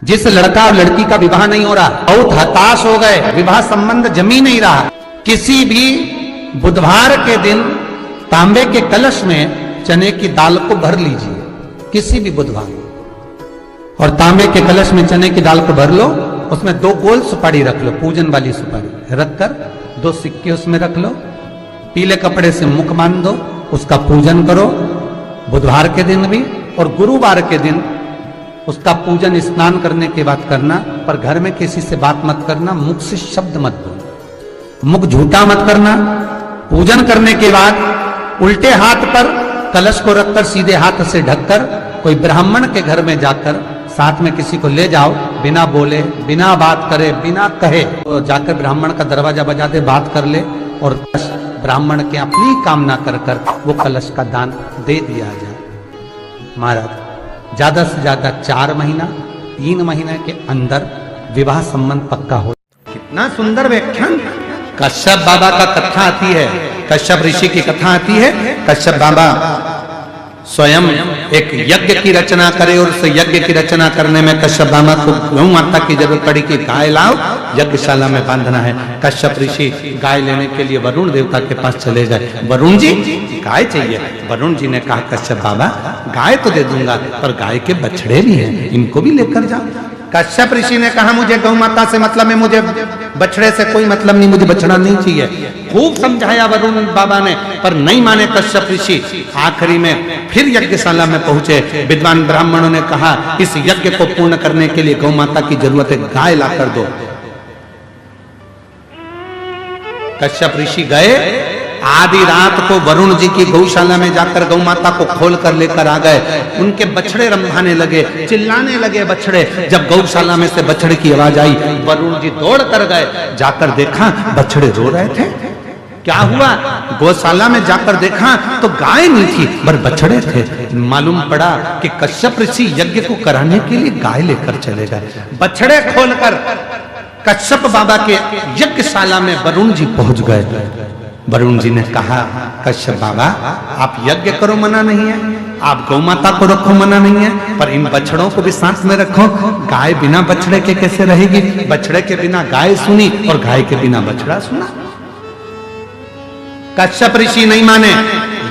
जिस लड़का और लड़की का विवाह नहीं हो रहा, बहुत हताश हो गए, विवाह संबंध जमी नहीं रहा, किसी भी बुधवार के दिन तांबे के कलश में चने की दाल को भर लीजिए, किसी भी बुधवार, और तांबे के कलश में चने की दाल को भर लो, उसमें 2 गोल सुपारी रख लो, पूजन वाली सुपारी रखकर 2 सिक्के उसमें रख लो, पीले कपड़े से मुख बांध दो, उसका पूजन करो बुधवार के दिन भी, और गुरुवार के दिन उसका पूजन स्नान करने के बाद करना, पर घर में किसी से बात मत करना, मुख से शब्द मत बोलो, मुख झूठा मत करना। पूजन करने के बाद उल्टे हाथ पर कलश को रखकर सीधे हाथ से ढककर कोई ब्राह्मण के घर में जाकर साथ में किसी को ले जाओ, बिना बोले, बिना बात करे, बिना कहे, तो जाकर ब्राह्मण का दरवाजा बजा दे, बात कर ले, और ब्राह्मण के अपनी कामना कर कर वो कलश का दान दे दिया जाए। महाराज ज्यादा से ज्यादा 4 महीना 3 महीने के अंदर विवाह संबंध पक्का हो। कितना सुंदर व्याख्यान। कश्यप बाबा का कथा आती है, कश्यप ऋषि की कथा आती है। कश्यप बाबा स्वयं एक यज्ञ की रचना करे, और उस यज्ञ की रचना करने में कश्यप बाबा को गौ माता की जरूरत पड़ी कि गाय लाओ, यज्ञशाला में बांधना है। कश्यप ऋषि गाय लेने के लिए वरुण देवता के पास चले गए, वरुण जी गाय चाहिए। वरुण जी ने कहा कश्यप बाबा गाय तो दे दूंगा, पर गाय के बछड़े भी हैं, इनको भी लेकर जाओ। कश्यप ऋषि ने कहा मुझे गौ माता से मतलब है, मुझे बछड़े से कोई मतलब नहीं, मुझे बछड़ा नहीं चाहिए। खूब समझाया वरुण बाबा ने, पर नहीं माने कश्यप ऋषि। आखिरी में फिर यज्ञशाला में पहुंचे, विद्वान ब्राह्मणों ने कहा इस यज्ञ को पूर्ण करने के लिए गौ माता की जरूरत है, गाय ला कर दो। कश्यप ऋषि गए, आधी रात को वरुण जी की गौशाला में जाकर गौ माता को खोल कर लेकर आ गए। उनके बछड़े रंभाने लगे, चिल्लाने लगे बछड़े। जब गौशाला में से बछड़े की आवाज आई, वरुण जी दौड़ कर गए, जाकर देखा बछड़े रो रहे थे। क्या हुआ? गौशाला में जाकर देखा तो गाय नहीं थी, पर बछड़े थे। मालूम पड़ा कि कश्यप ऋषि यज्ञ को कराने के लिए गाय लेकर चले गए। बछड़े खोलकर कश्यप बाबा के यज्ञशाला में वरुण जी पहुंच गए। वरुण जी ने कहा कश्यप बाबा आप यज्ञ करो, मना नहीं है, आप गौ माता को रखो, मना नहीं है, पर इन बछड़ों को भी साथ में रखो। गाय बिना बछड़े के कैसे रहेगी? बछड़े के बिना गाय सुनी और गाय के बिना बछड़ा सुना। कश्यप ऋषि नहीं माने,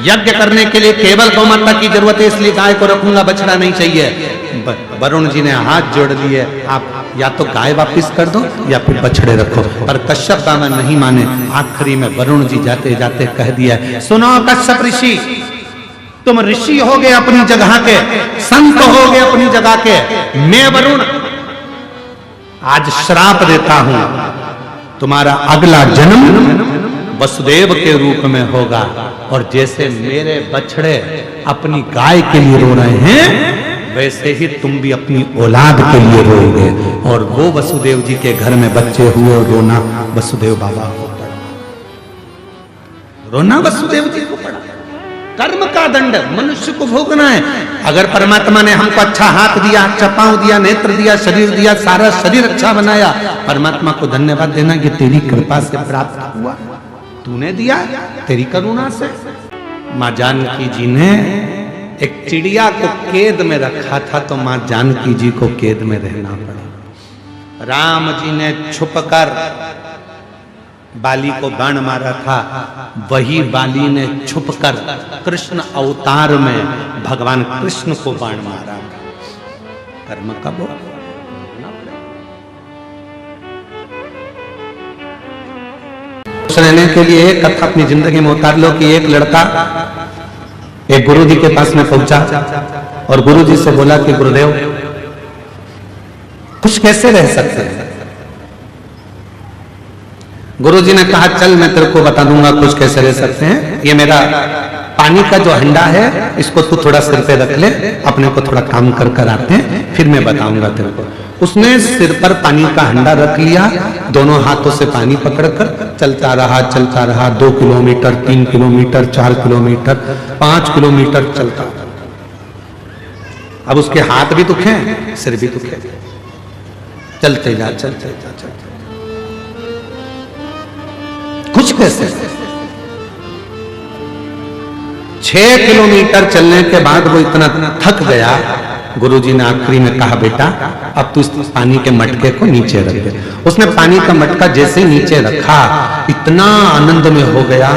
यज्ञ करने के लिए केवल गौ माता की जरूरत है, इसलिए गाय को रखूंगा, बछड़ा नहीं चाहिए। वरुण जी ने हाथ जोड़ लिए, आप या तो गाय वापस कर दो या फिर बछड़े रखो, पर कश्यप बाबा नहीं माने। आखिरी में वरुण जी जाते जाते कह दिया, सुनो कश्यप ऋषि, तुम ऋषि हो गए अपनी जगह के, संत हो गए अपनी जगह के, मैं वरुण आज श्राप देता हूं, तुम्हारा अगला जन्म वसुदेव के रूप में होगा, और जैसे मेरे बछड़े अपनी गाय के लिए रो रहे हैं, वैसे ही तुम भी अपनी औलाद के लिए रोओगे। और वो वसुदेव जी के घर में बच्चे हुए और रोना वसुदेव बाबा को पड़ा, रोना वसुदेव जी को पड़ा। कर्म का दंड मनुष्य को भोगना है। अगर परमात्मा ने हमको अच्छा हाथ दिया, अच्छा पांव दिया, नेत्र दिया, शरीर दिया, सारा शरीर अच्छा बनाया, परमात्मा को धन्यवाद देना कि तेरी कृपा से प्राप्त हुआ, तूने दिया, तेरी करुणा से। माँ जानकी जी ने एक चिड़िया को कैद में रखा था, तो मां जानकी जी को कैद में रहना पड़ा। राम जी ने छुपकर बाली को बाण मारा था, वही बाली ने छुपकर कृष्ण अवतार में भगवान कृष्ण को बाण मारा। कर्म का भोग रहने के लिए एक कथा अपनी जिंदगी में उतार लो कि एक लड़का एक गुरु जी के पास में पहुंचा और गुरु जी से बोला कि गुरुदेव खुश कैसे रह सकते हैं? गुरु जी ने कहा चल मैं तेरे को बता दूंगा खुश कैसे रह सकते हैं। ये मेरा पानी का जो हंडा है, इसको तू थोड़ा सिर पे रख ले, अपने को थोड़ा काम कर कर आते हैं, फिर मैं बताऊंगा तेरे को। उसने सिर पर पानी का हंडा रख लिया, दोनों हाथों से पानी पकड़कर चलता रहा 2 किलोमीटर, 3 किलोमीटर, 4 किलोमीटर, 5 किलोमीटर चलता। अब उसके हाथ भी दुखे, सिर भी दुखे, चलते जा कुछ कैसे। 6 किलोमीटर चलने के बाद वो इतना थक गया गुरुजी ने आखिरी में कहा, बेटा अब तू इस पानी के मटके को नीचे रख दे। उसने पानी का मटका जैसे ही नीचे रखा, इतना आनंद में हो गया,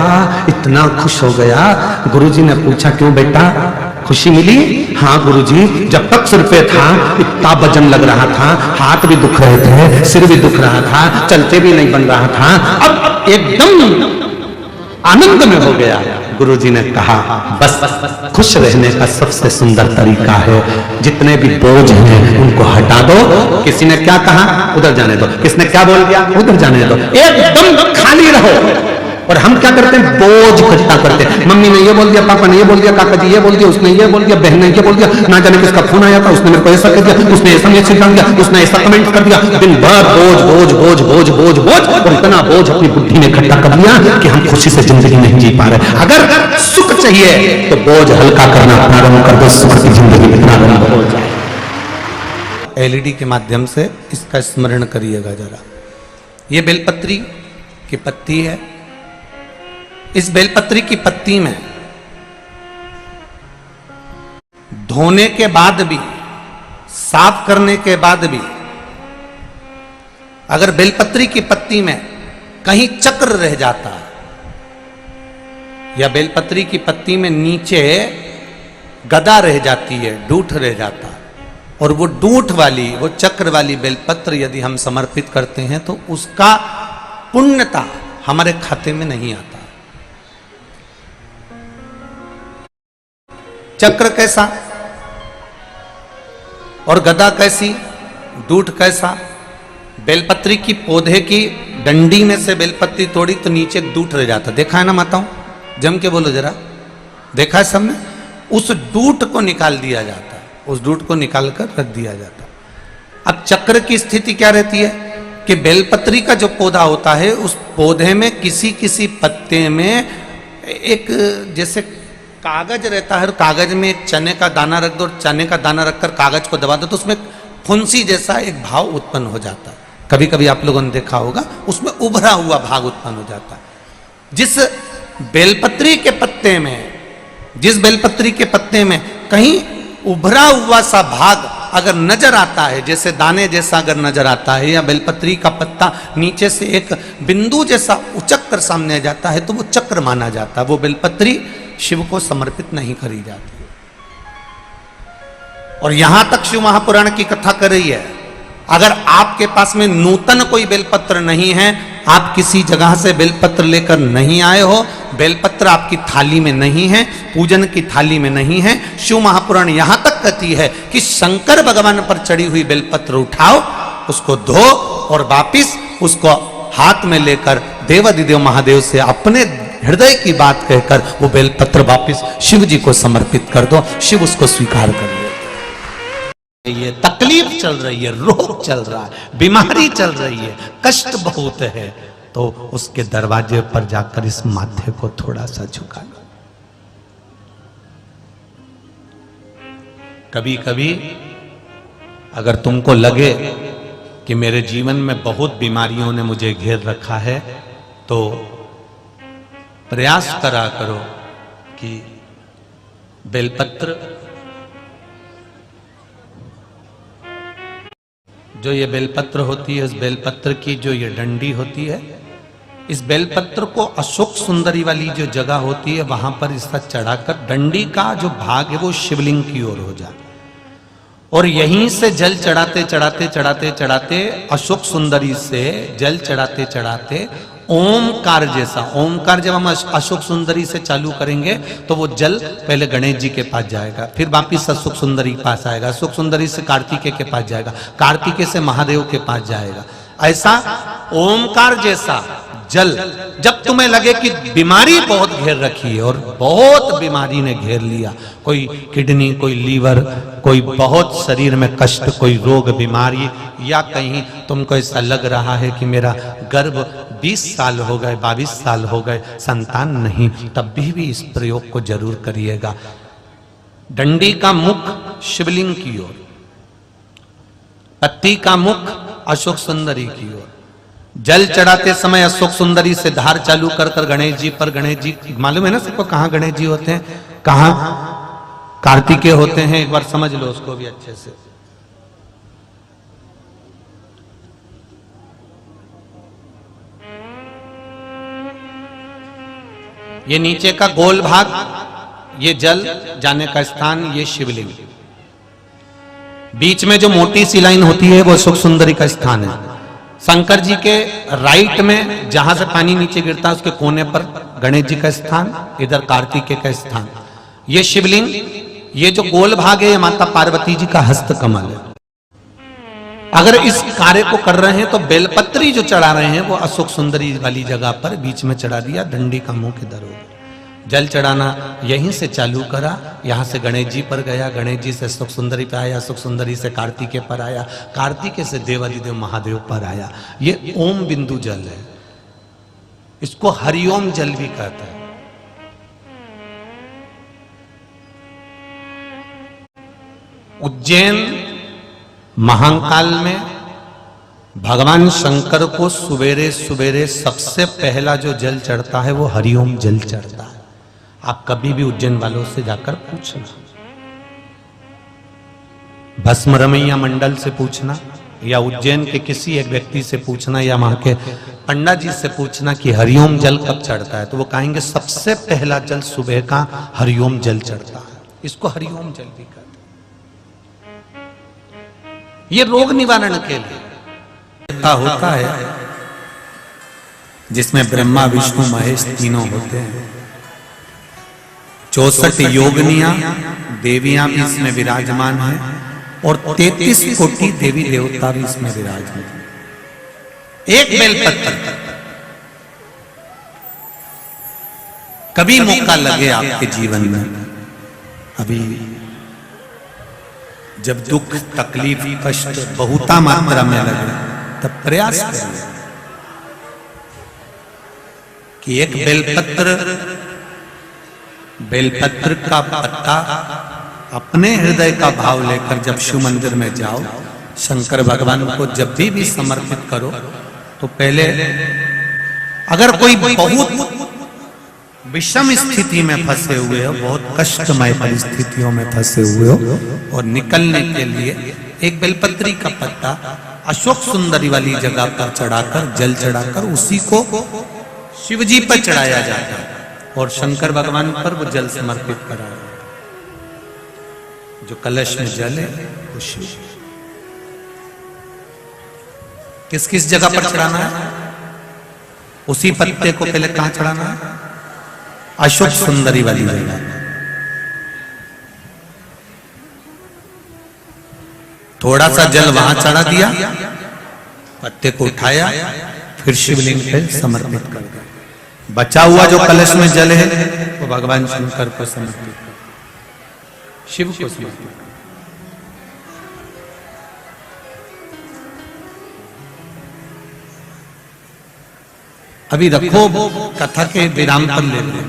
इतना खुश हो गया। गुरुजी ने पूछा, क्यों बेटा, खुशी मिली? हाँ गुरुजी, जब तक सिर पे था इतना वजन लग रहा था, हाथ भी दुख रहे थे, सिर भी दुख रहा था, चलते भी नहीं बन रहा था, अब एकदम आनंद में हो गया। गुरुजी ने कहा, बस खुश रहने का सबसे सुंदर तरीका है, जितने भी बोझ हैं उनको हटा दो। किसी ने क्या कहा, उधर जाने दो। किसने क्या बोल दिया, उधर जाने दो। एकदम खाली रहो। और हम क्या करते हैं, बोझ इकट्ठा करते हैं। मम्मी ने ये बोल दिया, पापा ने ये बोल दिया, काका जी ये बोल दिया, उसने ये बोल दिया, बहन ने ये बोल दिया, ना जाने किसका फोन आया था, उसने मेरे को ऐसा कर दिया, उसने ऐसा मैसेज डाल दिया, उसने ऐसा कमेंट कर दिया। दिन भर बोझ बोझ बोझ बोझ बोझ बोझ, और इतना बोझ अपनी बुद्धि में इकट्ठा कर लिया कि हम खुशी से जिंदगी नहीं जी पा रहे। अगर सुख चाहिए तो बोझ हल्का करना प्रारंभ कर दो, सुख की जिंदगी में प्रारंभ हो जाए। एलईडी के माध्यम से इसका स्मरण करिएगा जरा। ये बेलपत्री की पत्ती है। इस बेलपत्री की पत्ती में धोने के बाद भी, साफ करने के बाद भी, अगर बेलपत्री की पत्ती में कहीं चक्र रह जाता है, या बेलपत्री की पत्ती में नीचे गदा रह जाती है, डूठ रह जाता है, और वो डूठ वाली, वो चक्र वाली बेलपत्र यदि हम समर्पित करते हैं तो उसका पुण्यता हमारे खाते में नहीं आता। चक्र कैसा और गदा कैसी, डूठ कैसा। बेलपत्री की पौधे की डंडी में से बेलपत्री तोड़ी तो नीचे डूठ रह जाता, देखा है ना माताओं, जम के बोलो जरा, देखा है सबने। उस डूठ को निकाल दिया जाता है, उस डूठ को निकाल कर रख दिया जाता है। अब चक्र की स्थिति क्या रहती है कि बेलपत्री का जो पौधा होता है, उस पौधे में किसी किसी पत्ते में एक जैसे कागज रहता है, कागज में एक चने का दाना रख दो, और चने का दाना रखकर कागज को दबा दो तो उसमें फुंसी जैसा एक भाव उत्पन्न हो जाता है। कभी कभी आप लोगों ने देखा होगा, उसमें उभरा हुआ भाग उत्पन्न हो जाता है। जिस बेलपत्री के पत्ते में, जिस बेलपत्री के पत्ते में कहीं उभरा हुआ सा भाग अगर नजर आता है, जैसे दाने जैसा अगर नजर आता है, या बेलपत्री का पत्ता नीचे से एक बिंदु जैसा उचक कर सामने आ जाता है, तो वो चक्र माना जाता है। वो बेलपत्री शिव को समर्पित नहीं करी जाती। और यहां तक शिव महापुराण की कथा कर रही है, अगर आपके पास में नूतन कोई बेलपत्र नहीं है, आप किसी जगह से बेलपत्र लेकर नहीं आए हो, बेलपत्र आपकी थाली में नहीं है, पूजन की थाली में नहीं है, शिव महापुराण यहां तक कहती है कि शंकर भगवान पर चढ़ी हुई बेलपत्र उठाओ, उसको धो और वापिस उसको हाथ में लेकर देवाधिदेव महादेव से अपने हृदय की बात कहकर वो बेलपत्र वापिस शिव जी को समर्पित कर दो। शिव उसको स्वीकार कर ले। ये तकलीफ चल रही है, रोग चल रहा है, बीमारी चल रही है, कष्ट बहुत है, तो उसके दरवाजे पर जाकर इस माथे को थोड़ा सा झुका लो। कभी कभी अगर तुमको लगे कि मेरे जीवन में बहुत बीमारियों ने मुझे घेर रखा है, तो प्रयास करा करो कि बेलपत्र, जो ये बेलपत्र होती है, इस बेलपत्र की जो ये डंडी होती है, इस बेलपत्र को अशोक सुंदरी वाली जो जगह होती है वहां पर इसका चढ़ाकर डंडी का जो भाग है वो शिवलिंग की ओर हो जाए, और यहीं से जल चढ़ाते चढ़ाते चढ़ाते चढ़ाते अशोक सुंदरी से जल चढ़ाते चढ़ाते ओमकार जैसा, ओमकार जब हम अशोक सुंदरी से चालू करेंगे तो वो जल पहले गणेश जी के पास जाएगा, फिर वापिस अशोक सुंदरी के पास आएगा, अशोक सुंदरी से कार्तिकेय के पास जाएगा, कार्तिकेय से महादेव के पास जाएगा। ऐसा ओमकार जैसा जल, जब तुम्हें लगे कि बीमारी बहुत घेर रखी है, और बहुत बीमारी ने घेर लिया, कोई किडनी, कोई लीवर, कोई बहुत शरीर में कष्ट, कोई रोग बीमारी, या कहीं तुमको ऐसा लग रहा है कि मेरा गर्भ 20 साल हो गए, 22 साल हो गए, संतान नहीं, तब भी इस प्रयोग को जरूर करिएगा। डंडी का मुख शिवलिंग की ओर, पत्ती का मुख अशोक सुंदरी की ओर, जल चढ़ाते समय अशोक सुंदरी से धार चालू कर कर गणेश जी पर, गणेश जी मालूम है ना सबको कहां गणेश जी होते हैं, कहां कार्तिकेय होते हैं, एक बार समझ लो उसको भी अच्छे से। ये नीचे का गोल भाग, ये जल जाने का स्थान, ये शिवलिंग। बीच में जो मोटी सी लाइन होती है वो सुख सुंदरी का स्थान है। शंकर जी के राइट में जहां से पानी नीचे गिरता है उसके कोने पर गणेश जी का स्थान, इधर कार्तिकेय का स्थान। ये शिवलिंग, ये जो गोल भाग है ये माता पार्वती जी का हस्त कमल है। अगर इस कार्य को कर रहे हैं तो बेलपत्री जो चढ़ा रहे हैं वो अशोक सुंदरी वाली जगह पर बीच में चढ़ा दिया, डंडी का मुंह किधर हो। जल चढ़ाना यहीं से चालू करा, यहां से गणेश जी पर गया, गणेश जी से अशोक सुंदरी पे आया, अशोक सुंदरी से कार्तिकेय पर आया, कार्तिकेय से देवादिदेव महादेव पर आया। ये ओम बिंदु जल है, इसको हरिओम जल भी कहता है। उज्जैन महाकाल में भगवान शंकर को सुबेरे सुबेरे सबसे पहला जो जल चढ़ता है वो हरिओम जल चढ़ता है। आप कभी भी उज्जैन वालों से जाकर पूछना, भस्म रमैया मंडल से पूछना, या उज्जैन के किसी एक व्यक्ति से पूछना, या वहां के पंडा जी से पूछना कि हरिओम जल कब चढ़ता है, तो वो कहेंगे सबसे पहला जल सुबह का हरिओम जल चढ़ता है। इसको हरिओम जल भी कहते हैं। ये रोग निवारण के लिए होता है, जिसमें ब्रह्मा विष्णु महेश तीनों होते हैं। 64 योगिनियां देवियां भी इसमें विराजमान हैं और 33 कोटि देवी देवता भी इसमें विराजमान हैं। एक बेलपत्र, कभी मौका लगे आपके जीवन में, अभी जब दुख तकलीफ कष्ट बहुता मात्रा में लगे, तब प्रयास करिए कि एक बेलपत्र का पत्ता अपने हृदय का भाव लेकर जब शिव मंदिर में जाओ, शंकर भगवान को जब भी समर्पित करो, तो पहले अगर कोई बहुत विषम स्थिति में फंसे हुए हो, बहुत कष्टमय परिस्थितियों में फंसे हुए हो, और निकलने के लिए एक बेलपत्री का पत्ता अशोक सुंदरी वाली जगह पर चढ़ाकर, जल चढ़ाकर उसी को शिव जी पर चढ़ाया जाता है और शंकर भगवान पर वो जल समर्पित करा। जो कलश में जल है वो शिव। किस किस जगह पर चढ़ाना है? उसी पत्ते को पहले कहां चढ़ाना है? अशोक सुंदरी वाली जगह। थोड़ा सा जल वहां चढ़ा दिया, पत्ते को उठाया, फिर शिवलिंग पे समर्पित कर दिया। बचा हुआ जो कलश में जल है वो भगवान शंकर को समर्पित कर, शिव को समर्पित कर। अभी रखो, कथा के विराम पर ले लें।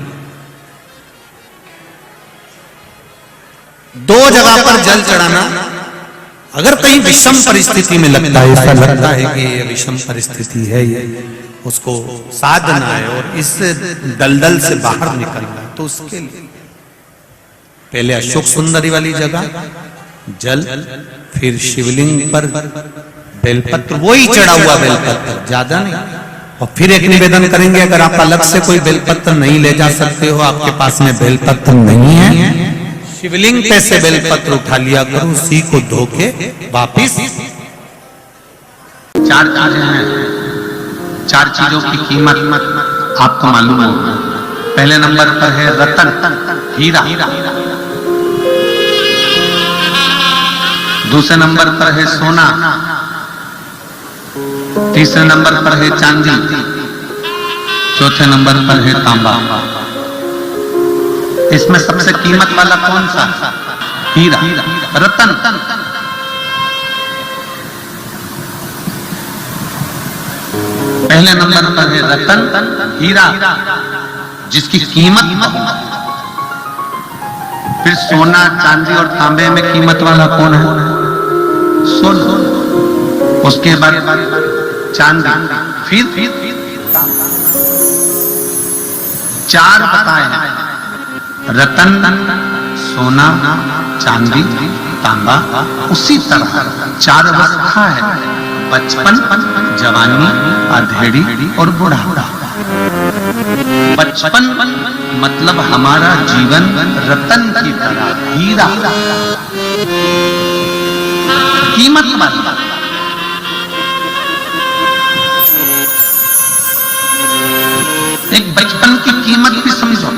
दो जगह पर जल चढ़ाना, अगर कहीं विषम परिस्थिति में लगता है, ऐसा लगता है कि ये विषम परिस्थिति है, ये उसको साधना है और इस दलदल से बाहर निकलना है, तो उसके लिए पहले अशोक सुंदरी वाली जगह जल, फिर शिवलिंग पर बेलपत्र, वही चढ़ा हुआ बेलपत्र, ज्यादा नहीं। और फिर एक निवेदन करेंगे, अगर आप अलग से कोई बेलपत्र नहीं ले जा सकते हो, आपके पास में बेलपत्र नहीं है, शिवलिंग पे से बेलपत्र उठा लिया करो, उसी को धो के वापिस। 4 चीजें हैं, 4 चीजों की कीमत आपको मालूम होगा। पहले नंबर पर है रतन, हीरा। दूसरे नंबर पर है सोना। तीसरे नंबर पर है चांदी। चौथे नंबर पर है तांबा। इसमें सबसे कीमत वाला कौन सा? हीरा, रतन। पहले नंबर पर है रतन, हीरा, जिसकी कीमत बहुत। फिर सोना, चांदी और तांबे में कीमत वाला कौन है? सोना। उसके बाद चांदी, फिर 4 बताए, रतन, सोना, चांदी, तांबा, उसी तरह 4 अवस्था है, बचपन, जवानी, अधेड़ी और बुढ़ापा। बचपन मतलब हमारा जीवन रतन की तरह, हीरा, कीमत वाला। एक बचपन की कीमत भी समझो।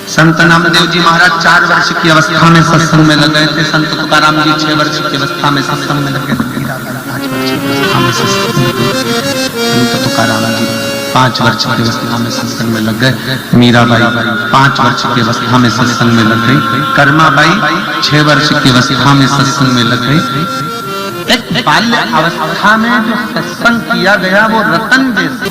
संत नामदेव जी महाराज 4 वर्ष की अवस्था में सत्संग में लग गए थे। संत तुकाराम जी 6 वर्ष की अवस्था में सत्संग में लगे थे। 5 वर्ष की अवस्था में सत्संग में लगे। संत तुकाराम जी 5 वर्ष की अवस्था में सत्संग में लग गए। मीराबाई 5 वर्ष की अवस्था में सत्संग में लग गई। कर्माबाई 6 वर्ष की अवस्था में सत्संग में लग गई। एक बाल्य अवस्था में जो सत्संग किया गया वो रतन जैसे।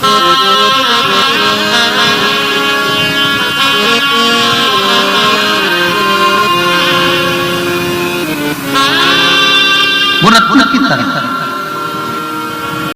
वो रत्न की तरह